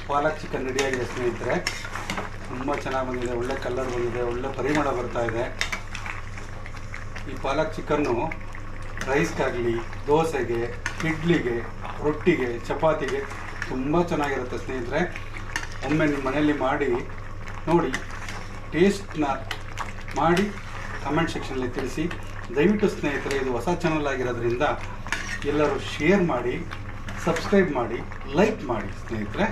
ಪಾಲಕ್ chicken ರೆಡಿಯಾಗಿದೆ ಸ್ನೇಹಿತರೆ. ತುಂಬ ಚೆನ್ನಾಗಿ ಬಂದಿದೆ, ಒಳ್ಳೆ ಕಲರ್ ಬಂದಿದೆ, ಒಳ್ಳೆ ಪರಿಮಳ ಬರ್ತಾ ಇದೆ. ಈ ಪಾಲಕ್ ಚಿಕನ್ನು ರೈಸ್ಗಾಗಲಿ, ದೋಸೆಗೆ, ಇಡ್ಲಿಗೆ, ರೊಟ್ಟಿಗೆ, ಚಪಾತಿಗೆ ತುಂಬ ಚೆನ್ನಾಗಿರುತ್ತೆ ಸ್ನೇಹಿತರೆ. ಒಮ್ಮೆ ನಿಮ್ಮ ಮನೆಯಲ್ಲಿ ಮಾಡಿ ನೋಡಿ, ಟೇಸ್ಟ್ನ ಮಾಡಿ ಕಮೆಂಟ್ ಸೆಕ್ಷನಲ್ಲಿ ತಿಳಿಸಿ. ದಯವಿಟ್ಟು ಸ್ನೇಹಿತರೆ, ಇದು ಹೊಸ ಚಾನಲ್ ಆಗಿರೋದ್ರಿಂದ ಎಲ್ಲರೂ ಶೇರ್ ಮಾಡಿ, ಸಬ್ಸ್ಕ್ರೈಬ್ ಮಾಡಿ, ಲೈಕ್ ಮಾಡಿ ಸ್ನೇಹಿತರೆ.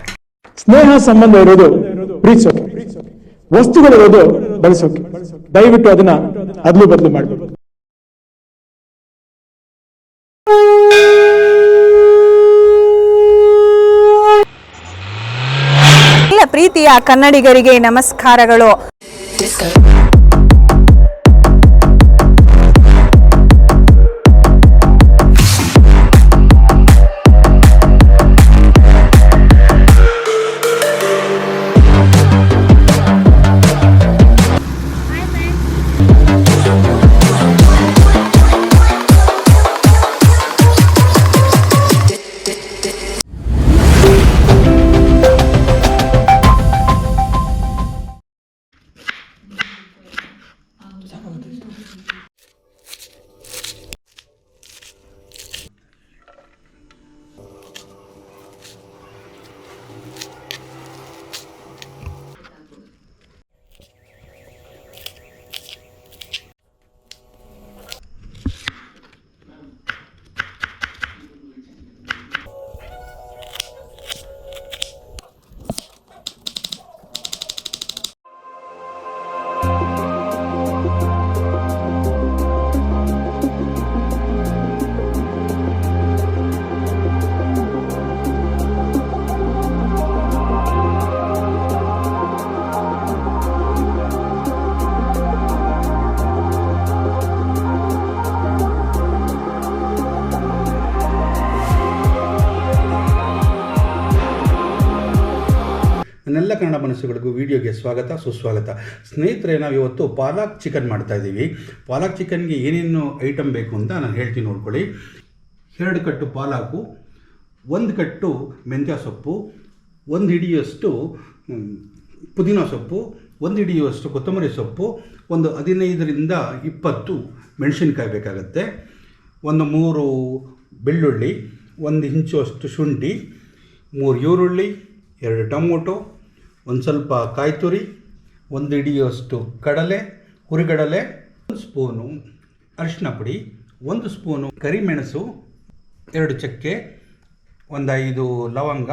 ಸ್ನೇಹ ಸಂಬಂಧ ಇರೋದು ಪ್ರೀತಿಸೋಕೆ, ವಸ್ತುಗಳಿರೋದು ಬಳಸೋಕೆ. ದಯವಿಟ್ಟು ಅದನ್ನ ಅದಲು ಬದಲು ಮಾಡಬೇಕು. ಎಲ್ಲ ಪ್ರೀತಿಯ ಕನ್ನಡಿಗರಿಗೆ ನಮಸ್ಕಾರಗಳು. ನನ್ನೆಲ್ಲ ಕನ್ನಡ ಮನಸ್ಸುಗಳಿಗೂ ವಿಡಿಯೋಗೆ ಸ್ವಾಗತ, ಸುಸ್ವಾಗತ. ಸ್ನೇಹಿತರೆ, ನಾವು ಇವತ್ತು ಪಾಲಕ್ ಚಿಕನ್ ಮಾಡ್ತಾಯಿದ್ದೀವಿ. ಪಾಲಕ್ ಚಿಕನ್ಗೆ ಏನೇನು ಐಟಮ್ ಬೇಕು ಅಂತ ನಾನು ಹೇಳ್ತೀನಿ, ನೋಡ್ಕೊಳ್ಳಿ. 2 ಕಟ್ಟು ಪಾಲಕು, 1 ಕಟ್ಟು ಮೆಂತ್ಯ ಸೊಪ್ಪು, 1 ಹಿಡಿಯಷ್ಟು ಪುದೀನ ಸೊಪ್ಪು, 1 ಹಿಡಿಯುವಷ್ಟು ಕೊತ್ತಂಬರಿ ಸೊಪ್ಪು, ಒಂದು 15ರಿಂದ 20 ಮೆಣಸಿನ್ಕಾಯಿ ಬೇಕಾಗುತ್ತೆ, ಒಂದು 3 ಬೆಳ್ಳುಳ್ಳಿ, 1 ಇಂಚುವಷ್ಟು ಶುಂಠಿ, 3 ಈರುಳ್ಳಿ, 2 ಟೊಮೊಟೊ, ಒಂದು ಸ್ವಲ್ಪ ಕಾಯಿ ತುರಿ, 1 ಹಿಡಿಯುವಷ್ಟು ಕಡಲೆ, ಹುರಿಗಡಲೆ, 1 ಸ್ಪೂನು ಅರಿಶಿನ ಪುಡಿ, 1 ಸ್ಪೂನು ಕರಿಮೆಣಸು, 2 ಚಕ್ಕೆ, ಒಂದು 5 ಲವಂಗ,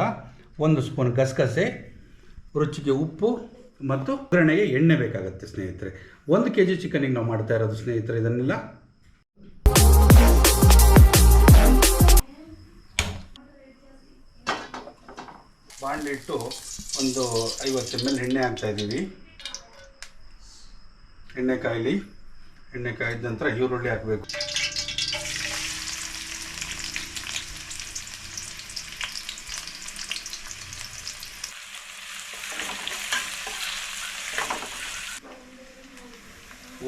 1 ಸ್ಪೂನ್ ಗಸಗಸೆ, ರುಚಿಗೆ ಉಪ್ಪು ಮತ್ತು ಒಗ್ಗರಣೆಗೆ ಎಣ್ಣೆ ಬೇಕಾಗುತ್ತೆ ಸ್ನೇಹಿತರೆ. 1 kg ಚಿಕನಿಗೆ ನಾವು ಮಾಡ್ತಾ ಇರೋದು ಸ್ನೇಹಿತರೆ. ಇದನ್ನೆಲ್ಲ ಬಾಣಲಿಟ್ಟು ಒಂದು 50 ml ಎಣ್ಣೆ ಹಾಕ್ತಾಯಿದ್ದೀವಿ. ಎಣ್ಣೆ ಕಾಯ್ದ ನಂತರ ಈರುಳ್ಳಿ ಹಾಕಬೇಕು.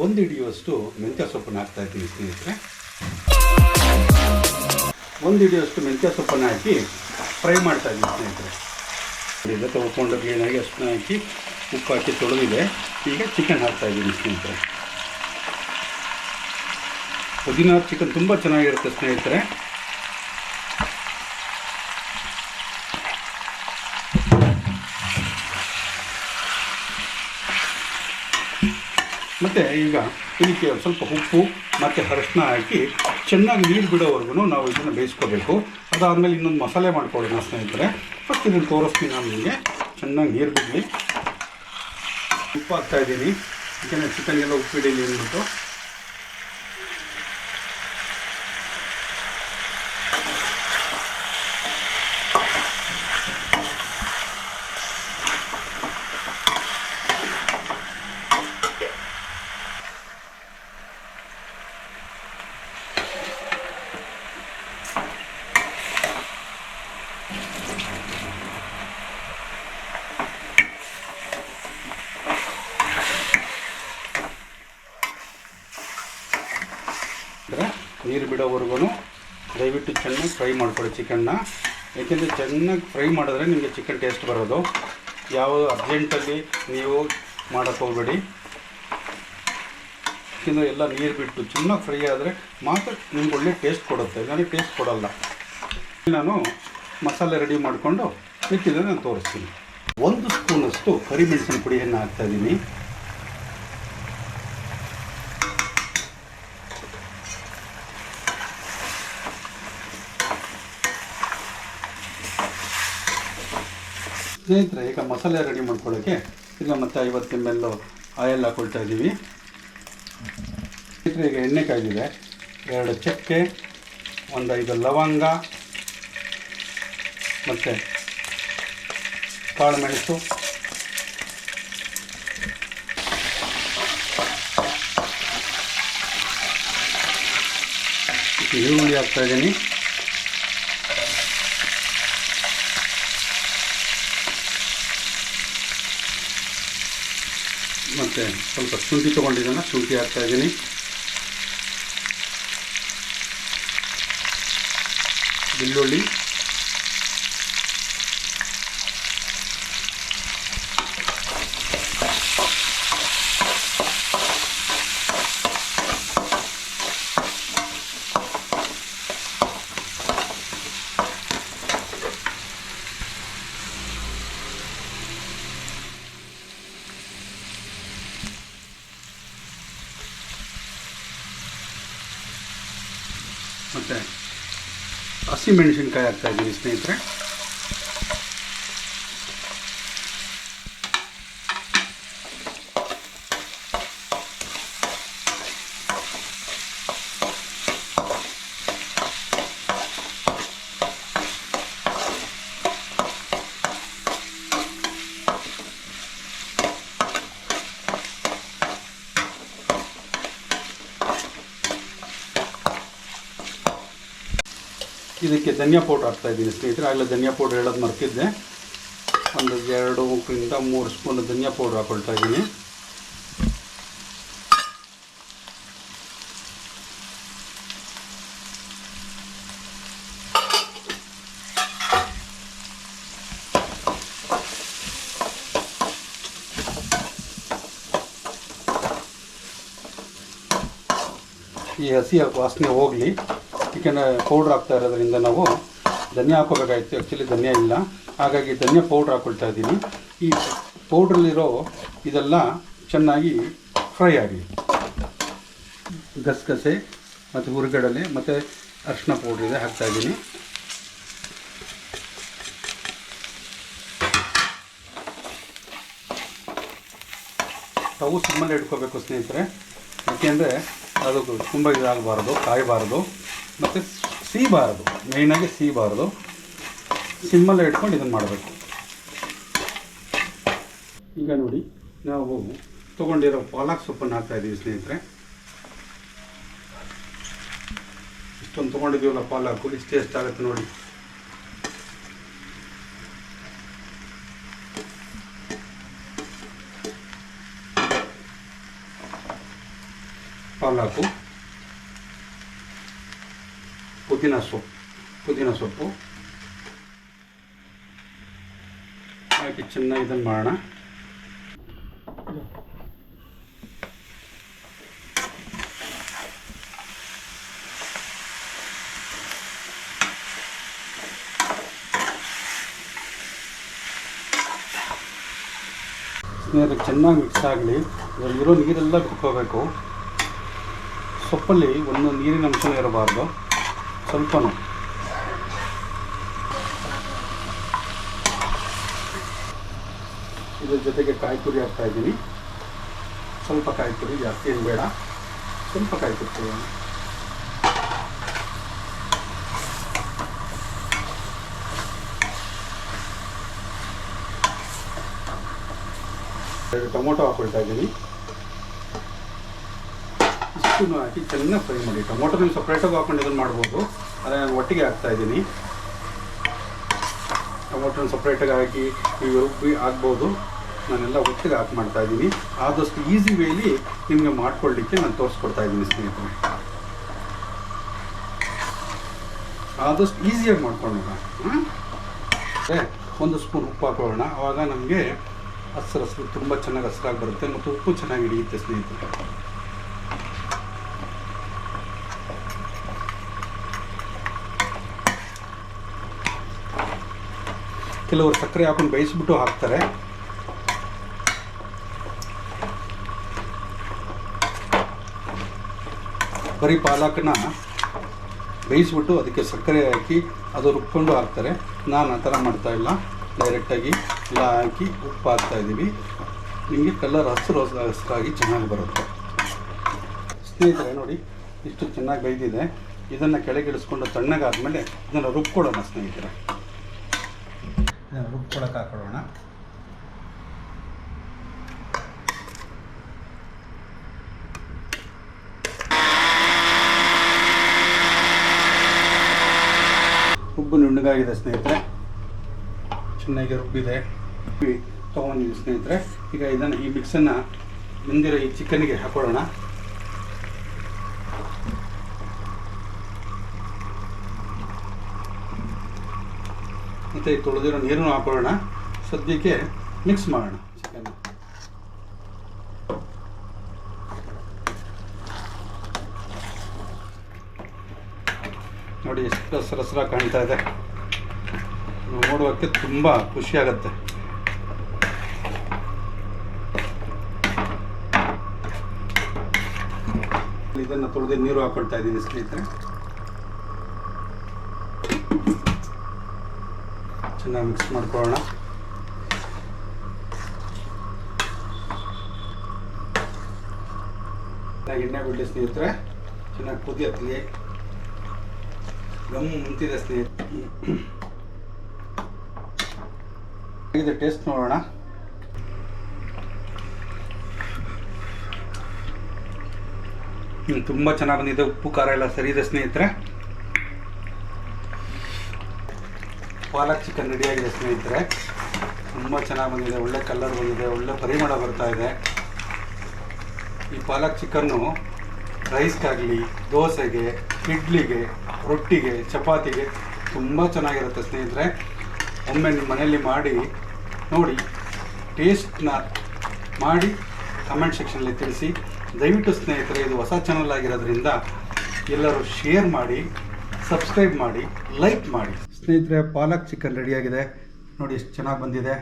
ಒಂದು ಹಿಡಿಯುವಷ್ಟು ಮೆಂತ್ಯ ಸೊಪ್ಪನ್ನು ಹಾಕ್ತಾಯಿದ್ದೀನಿ ಸ್ನೇಹಿತರೆ. 1 ಹಿಡಿಯುವಷ್ಟು ಮೆಂತ್ಯ ಸೊಪ್ಪನ್ನು ಹಾಕಿ ಫ್ರೈ ಮಾಡ್ತಾಯಿದ್ದೀನಿ ಸ್ನೇಹಿತರೆ. ಈಗ ತೊಳ್ಕೊಂಡು ಕ್ಲೀನಾಗಿ ಅಷ್ಟನ್ನ ಹಾಕಿ ಉಪ್ಪು ಹಾಕಿ ತೊಳೆದಿದೆ. ಈಗ ಚಿಕನ್ ಹಾಕ್ತಾಯಿದ್ದೀನಿ ಸ್ನೇಹಿತರೆ. ಪುದೀನ ಚಿಕನ್ ತುಂಬ ಚೆನ್ನಾಗಿರುತ್ತೆ ಸ್ನೇಹಿತರೆ. ಮತ್ತು ಈಗ ಇದಕ್ಕೆ ಸ್ವಲ್ಪ ಉಪ್ಪು ಮತ್ತು ಅರಿಶಿನ ಹಾಕಿ ಚೆನ್ನಾಗಿ ನೀರು ಬಿಡೋವರೆಗೂ ನಾವು ಇದನ್ನು ಬೇಯಿಸ್ಕೋಬೇಕು. ಅದಾದಮೇಲೆ ಇನ್ನೊಂದು ಮಸಾಲೆ ಮಾಡ್ಕೊಳ್ಳೋಣ ಸ್ನೇಹಿತರೆ. ಫಸ್ಟ್ ಇದನ್ನು ತೋರಿಸ್ತೀನಿ ನಾನು ನಿಮಗೆ. ಚೆನ್ನಾಗಿ ನೀರು ಬಿಡಲಿ. ಉಪ್ಪು ಹಾಕ್ತಾಯಿದ್ದೀನಿ, ಯಾಕೆಂದರೆ ಚಿಕನ್ಗೆಲ್ಲ ಉಪ್ಪು ಹಿಡೀಲಿ ಅಂದ್ಬಿಟ್ಟು. ನೀರು ಬಿಡೋವರೆಗೂ ದಯವಿಟ್ಟು ಚೆನ್ನಾಗಿ ಫ್ರೈ ಮಾಡ್ಕೊಳ್ಳಿ ಚಿಕನ್ನ. ಏಕೆಂದರೆ ಚೆನ್ನಾಗಿ ಫ್ರೈ ಮಾಡಿದ್ರೆ ನಿಮಗೆ ಚಿಕನ್ ಟೇಸ್ಟ್ ಬರೋದು. ಯಾವ ಅರ್ಜೆಂಟಲ್ಲಿ ನೀವು ಮಾಡೋಕ್ಕೆ ಹೋಗಬೇಡಿ. ಯಾಕೆಂದರೆ ಎಲ್ಲ ನೀರು ಬಿಟ್ಟು ಚೆನ್ನಾಗಿ ಫ್ರೈ ಆದರೆ ಮಾತ್ರ ನಿಮ್ಗೆ ಒಳ್ಳೆ ಟೇಸ್ಟ್ ಕೊಡುತ್ತೆ, ನನಗೆ ಟೇಸ್ಟ್ ಕೊಡೋಲ್ಲ. ನಾನು ಮಸಾಲೆ ರೆಡಿ ಮಾಡಿಕೊಂಡು ಮಿಕ್ಕಿದ್ರೆ ನಾನು ತೋರಿಸ್ತೀನಿ. 1 ಸ್ಪೂನಷ್ಟು ಕರಿಮೆಣಸಿನ ಪುಡಿಯನ್ನು ಹಾಕ್ತಾಯಿದ್ದೀನಿ. ಸ್ನೇಹಿತರೆ, ಈಗ ಮಸಾಲೆ ರೆಡಿ ಮಾಡ್ಕೊಳ್ಳೋಕ್ಕೆ ಈಗ ಮತ್ತೆ 50 ml ಆಯಿಲ್ ಹಾಕ್ಕೊಳ್ತಾ ಇದ್ದೀವಿ. ಸ್ನೇಹಿತರೆ, ಈಗ ಎಣ್ಣೆ ಕಾಯ್ದಿದೆ. 2 ಚಕ್ಕೆ, 5 ಲವಂಗ ಮತ್ತು ಕಾಳು ಮೆಣಸು, ಈರುಳ್ಳಿ ಹಾಕ್ತಾಯಿದ್ದೀನಿ. ಮತ್ತು ಸ್ವಲ್ಪ ಶುಂಠಿ ತೊಗೊಂಡಿದ್ದಾನೆ, ಶುಂಠಿ ಹಾಕ್ತಾಯಿದ್ದೀನಿ. ಬೆಳ್ಳುಳ್ಳಿ, ಮತ್ತು ಹಸಿಮೆಣಸಿನ್ಕಾಯಿ ಹಾಕ್ತಾಯಿದ್ದೀನಿ ಸ್ನೇಹಿತರೆ. ಇದಕ್ಕೆ ಧನಿಯಾ ಪೌಡ್ರ್ ಹಾಕ್ತಾಯಿದ್ದೀನಿ ಸ್ನೇಹಿತರೆ. ಆಗಲೇ ಧನಿಯಾ ಪೌಡ್ರ್ ಹೇಳೋದು ಮರ್ತಿದ್ದೆ. 2 3 ಸ್ಪೂನ್ ಧನಿಯಾ ಪೌಡ್ರ್ ಹಾಕ್ಕೊಳ್ತಾ ಇದ್ದೀನಿ. ಈ ಹಸಿ ವಾಸನೆ ಹೋಗಲಿ, ಚಿಕನ್ ಪೌಡ್ರ್ ಹಾಕ್ತಾ ಇರೋದ್ರಿಂದ ನಾವು ಧನಿಯಾ ಹಾಕೋಬೇಕಾಗಿತ್ತು. ಆ್ಯಕ್ಚುಲಿ ಧನಿಯಾ ಇಲ್ಲ, ಹಾಗಾಗಿ ಧನಿಯಾ ಪೌಡ್ರ್ ಹಾಕ್ಕೊಳ್ತಾ ಇದ್ದೀನಿ. ಈ ಪೌಡ್ರಲ್ಲಿರೋ ಇದೆಲ್ಲ ಚೆನ್ನಾಗಿ ಫ್ರೈ ಆಗಲಿ. ಗಸಗಸೆ ಮತ್ತು ಹುರಿಗಡಲೆ ಮತ್ತು ಅರಿಶಿನ ಪೌಡ್ರ್ ಇದೆ ಹಾಕ್ತಾಯಿದ್ದೀನಿ. ಸ್ಟವ್ ಸಿಮ್ಮಲ್ಲಿ ಇಟ್ಕೋಬೇಕು ಸ್ನೇಹಿತರೆ, ಯಾಕೆಂದರೆ ಅದು ತುಂಬ ಇದಾಗಬಾರ್ದು, ಕಾಯಬಾರ್ದು ಮತ್ತು ಸೀಬಾರದು. ಮೇಯ್ನಾಗಿ ಸೀಬಾರದು. ಸಿಮ್ಮಲ್ಲೇ ಇಟ್ಕೊಂಡು ಇದನ್ನು ಮಾಡಬೇಕು. ಈಗ ನೋಡಿ, ನಾವು ತೊಗೊಂಡಿರೋ ಪಾಲಕ್ ಸೊಪ್ಪನ್ನು ಹಾಕ್ತಾಯಿದ್ದೀವಿ ಸ್ನೇಹಿತರೆ. ಇಷ್ಟೊಂದು ತೊಗೊಂಡಿದ್ದೀವಲ್ಲ ಪಾಲಕ್ಕು, ಇಷ್ಟೇ ಎಷ್ಟಾಗುತ್ತೆ ನೋಡಿ. ಪಾಲಕು, ಪುದೀನ ಸೊಪ್ಪು ಹಾಕಿ ಚೆನ್ನಾಗಿ ಇದನ್ನು ಮಾಡೋಣ. ಸ್ನೇಹಿತರೆ, ಚೆನ್ನಾಗಿ ಮಿಕ್ಸ್ ಆಗಲಿ. ಇದರಲ್ಲಿರೋ ನೀರೆಲ್ಲ ಬಿಟ್ಕೋಬೇಕು. ಸೊಪ್ಪಲ್ಲಿ ಒಂದೊಂದು ನೀರಿನ ಅಂಶ ಇರಬಾರ್ದು, ಸ್ವಲ್ಪನೂ. ಇದ್ರ ಜೊತೆಗೆ ಕಾಯಿ ತುರಿ ಹಾಕ್ತಾಯಿದ್ದೀನಿ. ಸ್ವಲ್ಪ ಕಾಯಿ ತುರಿ, ಜಾಸ್ತಿ ಏನು ಬೇಡ, ಸ್ವಲ್ಪ ಕಾಯಿ ತುರಿ. ಟೊಮೊಟೊ ಹಾಕ್ಕೊಳ್ತಾ ಇದ್ದೀನಿ. ಇಷ್ಟನ್ನು ಹಾಕಿ ಚೆನ್ನಾಗಿ ಫ್ರೈ ಮಾಡಿ. ಟೊಮೊಟೊ ನೀವು ಸಪ್ರೇಟಾಗಿ ಹಾಕೊಂಡು ಇದನ್ನು ಮಾಡ್ಬೋದು, ಆದರೆ ನಾನು ಒಟ್ಟಿಗೆ ಹಾಕ್ತಾಯಿದ್ದೀನಿ. ಟೊಮೊಟೊನ ಸಪ್ರೇಟಾಗಿ ಹಾಕಿ ನೀವು ರುಬ್ಬಿ ಹಾಕ್ಬೋದು. ನಾನೆಲ್ಲ ಒಟ್ಟಿಗೆ ಹಾಕಿ ಮಾಡ್ತಾಯಿದ್ದೀನಿ. ಆದಷ್ಟು ಈಸಿ ವೇಲಿ ನಿಮಗೆ ಮಾಡ್ಕೊಳ್ಳಿಕ್ಕೆ ನಾನು ತೋರಿಸ್ಕೊಡ್ತಾ ಇದ್ದೀನಿ ಸ್ನೇಹಿತರೆ. ಆದಷ್ಟು ಈಸಿಯಾಗಿ ಮಾಡ್ಕೊಳ್ಳೋಣ. 1 ಸ್ಪೂನ್ ಉಪ್ಪು ಹಾಕೊಳ್ಳೋಣ. ಆವಾಗ ನಮಗೆ ಹಸ್ರು ತುಂಬ ಚೆನ್ನಾಗಿ ಹಸ್ರಾಗಿ ಬರುತ್ತೆ ಮತ್ತು ಉಪ್ಪು ಚೆನ್ನಾಗಿ ಹಿಡಿಯುತ್ತೆ ಸ್ನೇಹಿತರೆ. ಕೆಲವರು ಸಕ್ಕರೆ ಹಾಕೊಂಡು ಬೇಯಿಸ್ಬಿಟ್ಟು ಹಾಕ್ತಾರೆ. ಬರೀ ಪಾಲಕನ್ನ ಬೇಯಿಸ್ಬಿಟ್ಟು ಅದಕ್ಕೆ ಸಕ್ಕರೆ ಹಾಕಿ ಅದು ರುಬ್ಕೊಂಡು ಹಾಕ್ತಾರೆ. ನಾನು ಆ ಥರ ಮಾಡ್ತಾಯಿಲ್ಲ, ಡೈರೆಕ್ಟಾಗಿ ಎಲ್ಲ ಹಾಕಿ ಉಪ್ಪು ಹಾಕ್ತಾಯಿದ್ದೀವಿ. ನಿಮಗೆ ಕಲರ್ ಹಸ್ರಾಗಿ ಚೆನ್ನಾಗಿ ಬರುತ್ತೆ ಸ್ನೇಹಿತರೆ. ನೋಡಿ ಇಷ್ಟು ಚೆನ್ನಾಗಿ ಬೇಯ್ದಿದೆ. ಇದನ್ನು ಕೆಳಗಿಳಿಸ್ಕೊಂಡು ತಣ್ಣಗಾದ್ಮೇಲೆ ಇದನ್ನು ರುಬ್ಕೊಳ್ಳೋಣ ಸ್ನೇಹಿತರೆ. ಇದನ್ನು ರುಬ್ಕೊಳಕ್ಕೆ ಹಾಕೊಳ್ಳೋಣ. ರುಬ್ಬು ನುಣ್ಣಗಾಗಿದೆ ಸ್ನೇಹಿತರೆ, ಚೆನ್ನಾಗಿ ರುಬ್ಬಿದೆ. ತೊಗೊಂಡಿದ್ದೀವಿ ಸ್ನೇಹಿತರೆ. ಈಗ ಇದನ್ನು ಈ ಮಿಕ್ಸನ್ನು ಬಂದಿರೋ ಈ ಚಿಕನ್ಗೆ ಹಾಕೊಳ್ಳೋಣ. ಮತ್ತು ತೊಳೆದಿರೋ ನೀರನ್ನು ಹಾಕೊಳ್ಳೋಣ. ಸದ್ಯಕ್ಕೆ ಮಿಕ್ಸ್ ಮಾಡೋಣ ಚಿಕನ್. ನೋಡಿ ಎಷ್ಟು ಹಸ್ರಾಗಿ ಕಾಣ್ತಾ ಇದೆ. ನೋಡುವಕ್ಕೆ ತುಂಬ ಖುಷಿಯಾಗತ್ತೆ. ಇದನ್ನು ತೊಳೆದು ನೀರು ಹಾಕೊಳ್ತಾ ಇದ್ದೀನಿ ಸ್ನೇಹಿತರೆ. ಚೆನ್ನಾಗಿ ಮಿಕ್ಸ್ ಮಾಡ್ಕೊಳ್ಳೋಣ. ಚೆನ್ನಾಗಿ ಎಣ್ಣೆ ಬಿಡಲಿ ಸ್ನೇಹಿತರೆ. ಚೆನ್ನಾಗಿ ಕುದಿ ಹತ್ತಲಿ. ಗಮ್ ಮುಂತಿದೆ ಸ್ನೇಹಿತರೆ. ಇದು ಟೇಸ್ಟ್ ನೋಡೋಣ. ತುಂಬ ಚೆನ್ನಾಗಿ ಬಂದಿದೆ. ಉಪ್ಪು ಖಾರ ಎಲ್ಲ ಸರಿ ಇದೆ ಸ್ನೇಹಿತರೆ. ಪಾಲಕ್ ಚಿಕನ್ ರೆಡಿಯಾಗಿದೆ ಸ್ನೇಹಿತರೆ. ತುಂಬ ಚೆನ್ನಾಗಿ ಬಂದಿದೆ. ಒಳ್ಳೆ ಕಲರ್ ಬಂದಿದೆ, ಒಳ್ಳೆ ಪರಿಮಳ ಬರ್ತಾ ಇದೆ. ಈ ಪಾಲಕ್ ಚಿಕನ್ನು ರೈಸ್ಗಾಗಲಿ, ದೋಸೆಗೆ, ಇಡ್ಲಿಗೆ, ರೊಟ್ಟಿಗೆ, ಚಪಾತಿಗೆ ತುಂಬ ಚೆನ್ನಾಗಿರುತ್ತೆ ಸ್ನೇಹಿತರೆ. ಒಮ್ಮೆ ನಿಮ್ಮ ಮನೆಯಲ್ಲಿ ಮಾಡಿ ನೋಡಿ, ಟೇಸ್ಟ್ನ ಮಾಡಿ ಕಮೆಂಟ್ ಸೆಕ್ಷನಲ್ಲಿ ತಿಳಿಸಿ. ದಯವಿಟ್ಟು ಸ್ನೇಹಿತರೆ, ಇದು ಹೊಸ ಚಾನಲ್ ಆಗಿರೋದ್ರಿಂದ ಎಲ್ಲರೂ ಶೇರ್ ಮಾಡಿ, ಸಬ್ಸ್ಕ್ರೈಬ್ ಮಾಡಿ, ಲೈಕ್ ಮಾಡಿ ಸ್ನೇಹಿತರೆ. ಪಾಲಕ್ ಚಿಕನ್ ರೆಡಿಯಾಗಿದೆ. ನೋಡಿ ಎಷ್ಟು ಚೆನ್ನಾಗಿ ಬಂದಿದೆ.